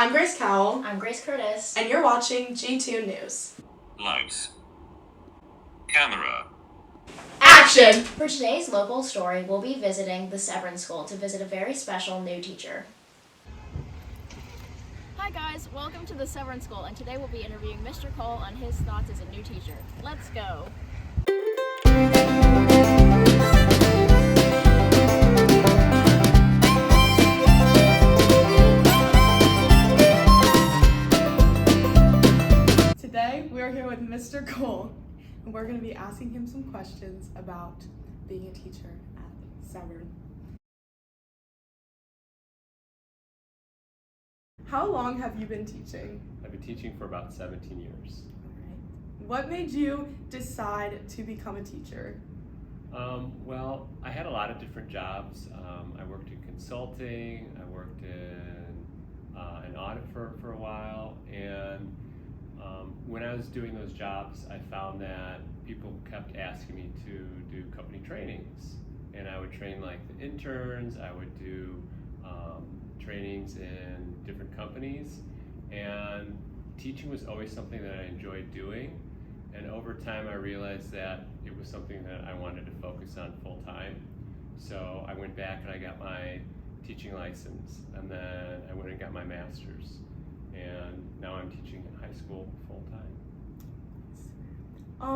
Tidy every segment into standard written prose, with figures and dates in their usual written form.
I'm Grace Cowell. I'm Grace Curtis. And you're watching G2 News. Lights. Camera. Action! For today's local story, we'll be visiting the Severn School to visit a very special new teacher. Hi guys, welcome to the Severn School, and today we'll be interviewing Mr. Kohl on his thoughts as a new teacher. Let's go! Today we are here with Mr. Kohl, and we're going to be asking him some questions about being a teacher at Severn. How long have you been teaching? I've been teaching for about 17 years. What made you decide to become a teacher? Well, I had a lot of different jobs. I worked in consulting, I worked in an audit for a while, and when I was doing those jobs, I found that people kept asking me to do company trainings, and I would train like the interns, I would do trainings in different companies, and teaching was always something that I enjoyed doing. And over time I realized that it was something that I wanted to focus on full time. So I went back and I got my teaching license, and then I went and got my master's, and now I'm teaching in high school full time.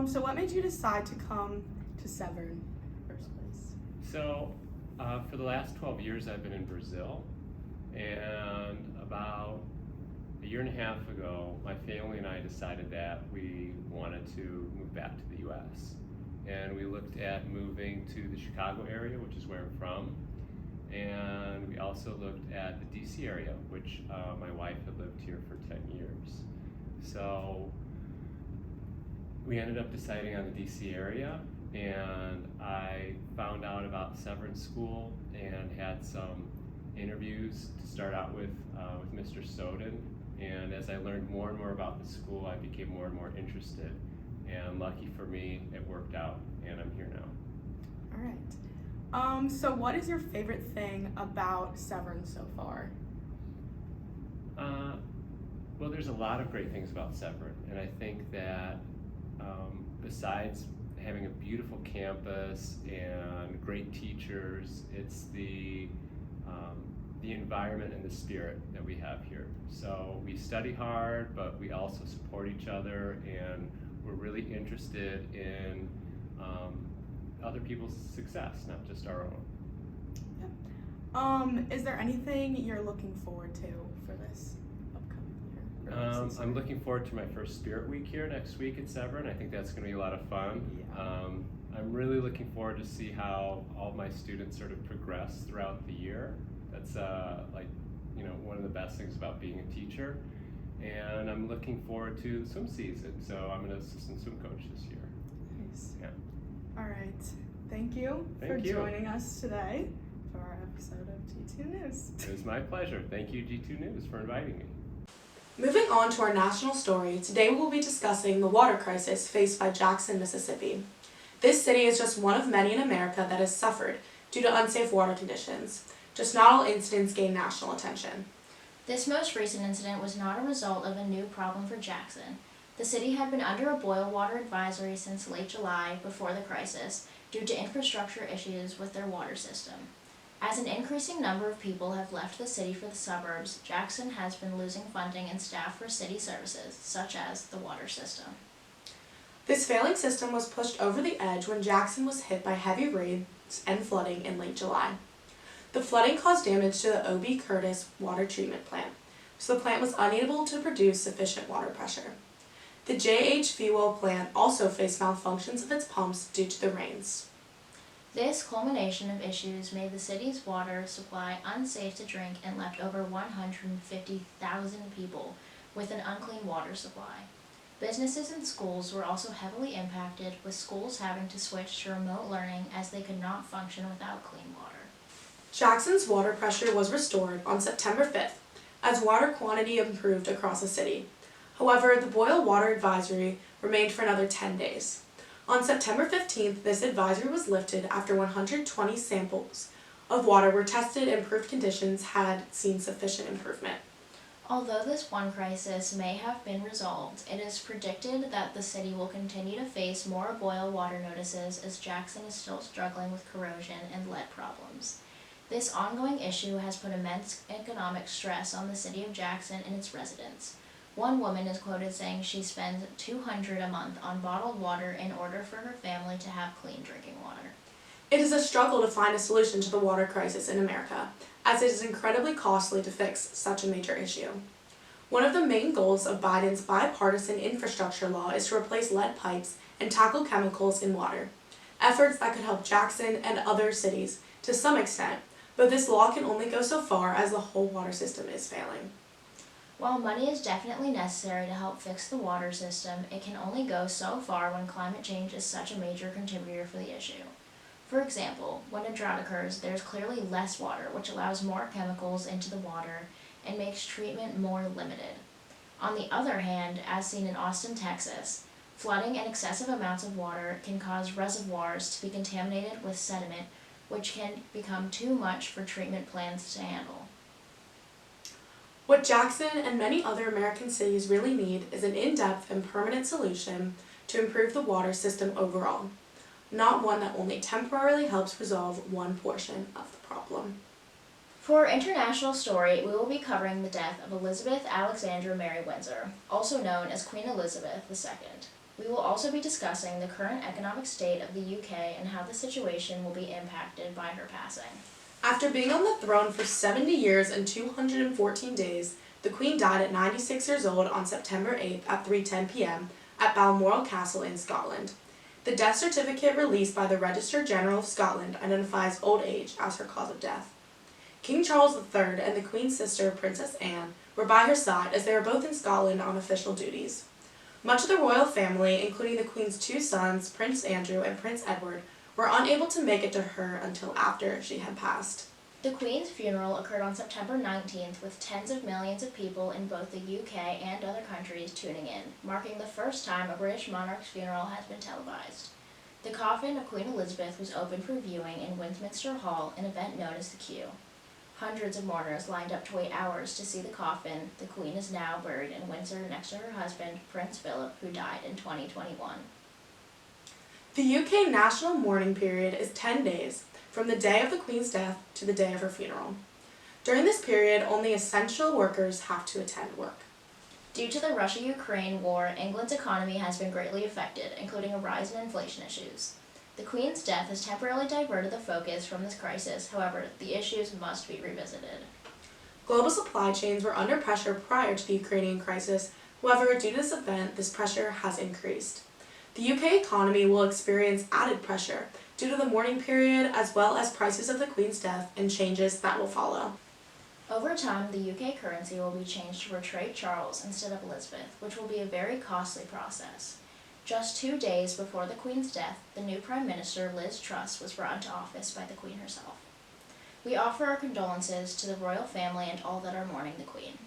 So what made you decide to come to Severn in the first place? So for the last 12 years I've been in Brazil, and about a year and a half ago, my family and I decided that we wanted to move back to the US. And we looked at moving to the Chicago area, which is where I'm from. And we also looked at the DC area, which my wife had lived here for 10 years. So we ended up deciding on the DC area, and I found out about Severn School and had some interviews to start out with Mr. Soden. And as I learned more and more about the school, I became more and more interested. And lucky for me, it worked out, and I'm here now. All right. So what is your favorite thing about Severn so far? Well, there's a lot of great things about Severn, and I think that besides having a beautiful campus and great teachers, it's the environment and the spirit that we have here. So we study hard, but we also support each other, and we're really interested in other people's success, not just our own. Is there anything you're looking forward to for this upcoming year? I'm looking forward to my first Spirit Week here next week at Severn. I think that's going to be a lot of fun. Yeah. I'm really looking forward to see how all my students sort of progress throughout the year. That's one of the best things about being a teacher. And I'm looking forward to the swim season, so I'm an assistant swim coach this year. Nice. Yeah. All right. Thank you for joining us today for our episode of G2 News. It was my pleasure. Thank you, G2 News, for inviting me. Moving on to our national story, today we will be discussing the water crisis faced by Jackson, Mississippi. This city is just one of many in America that has suffered due to unsafe water conditions. Just not all incidents gain national attention. This most recent incident was not a result of a new problem for Jackson. The city had been under a boil water advisory since late July before the crisis due to infrastructure issues with their water system. As an increasing number of people have left the city for the suburbs, Jackson has been losing funding and staff for city services, such as the water system. This failing system was pushed over the edge when Jackson was hit by heavy rains and flooding in late July. The flooding caused damage to the O.B. Curtis water treatment plant, so the plant was unable to produce sufficient water pressure. The J.H. Fewell plant also faced malfunctions of its pumps due to the rains. This culmination of issues made the city's water supply unsafe to drink and left over 150,000 people with an unclean water supply. Businesses and schools were also heavily impacted, with schools having to switch to remote learning as they could not function without clean water. Jackson's water pressure was restored on September 5th as water quantity improved across the city. However, the boil water advisory remained for another 10 days. On September 15th, this advisory was lifted after 120 samples of water were tested and proof conditions had seen sufficient improvement. Although this one crisis may have been resolved, it is predicted that the city will continue to face more boil water notices as Jackson is still struggling with corrosion and lead problems. This ongoing issue has put immense economic stress on the city of Jackson and its residents. One woman is quoted saying she spends $200 a month on bottled water in order for her family to have clean drinking water. It is a struggle to find a solution to the water crisis in America, as it is incredibly costly to fix such a major issue. One of the main goals of Biden's bipartisan infrastructure law is to replace lead pipes and tackle chemicals in water, efforts that could help Jackson and other cities to some extent, but this law can only go so far as the whole water system is failing. While money is definitely necessary to help fix the water system, it can only go so far when climate change is such a major contributor for the issue. For example, when a drought occurs, there's clearly less water, which allows more chemicals into the water and makes treatment more limited. On the other hand, as seen in Austin, Texas, flooding and excessive amounts of water can cause reservoirs to be contaminated with sediment, which can become too much for treatment plants to handle. What Jackson and many other American cities really need is an in-depth and permanent solution to improve the water system overall, not one that only temporarily helps resolve one portion of the problem. For our international story, we will be covering the death of Elizabeth Alexandra Mary Windsor, also known as Queen Elizabeth II. We will also be discussing the current economic state of the UK and how the situation will be impacted by her passing. After being on the throne for 70 years and 214 days, the Queen died at 96 years old on September 8th at 3:10 p.m. at Balmoral Castle in Scotland. The death certificate released by the Register General of Scotland identifies old age as her cause of death. King Charles III and the Queen's sister, Princess Anne, were by her side as they were both in Scotland on official duties. Much of the royal family, including the Queen's two sons, Prince Andrew and Prince Edward, were unable to make it to her until after she had passed. The Queen's funeral occurred on September 19th with tens of millions of people in both the UK and other countries tuning in, marking the first time a British monarch's funeral has been televised. The coffin of Queen Elizabeth was opened for viewing in Westminster Hall, an event known as the Kew. Hundreds of mourners lined up to wait hours to see the coffin. The Queen is now buried in Windsor next to her husband, Prince Philip, who died in 2021. The UK national mourning period is 10 days, from the day of the Queen's death to the day of her funeral. During this period, only essential workers have to attend work. Due to the Russia-Ukraine war, England's economy has been greatly affected, including a rise in inflation issues. The Queen's death has temporarily diverted the focus from this crisis, however, the issues must be revisited. Global supply chains were under pressure prior to the Ukrainian crisis, however, due to this event, this pressure has increased. The UK economy will experience added pressure due to the mourning period as well as prices of the Queen's death and changes that will follow. Over time, the UK currency will be changed to portray Charles instead of Elizabeth, which will be a very costly process. Just 2 days before the Queen's death, the new Prime Minister, Liz Truss, was brought into office by the Queen herself. We offer our condolences to the royal family and all that are mourning the Queen.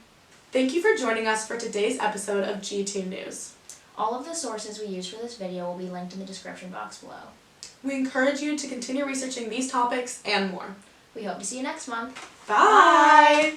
Thank you for joining us for today's episode of G2 News. All of the sources we use for this video will be linked in the description box below. We encourage you to continue researching these topics and more. We hope to see you next month. Bye!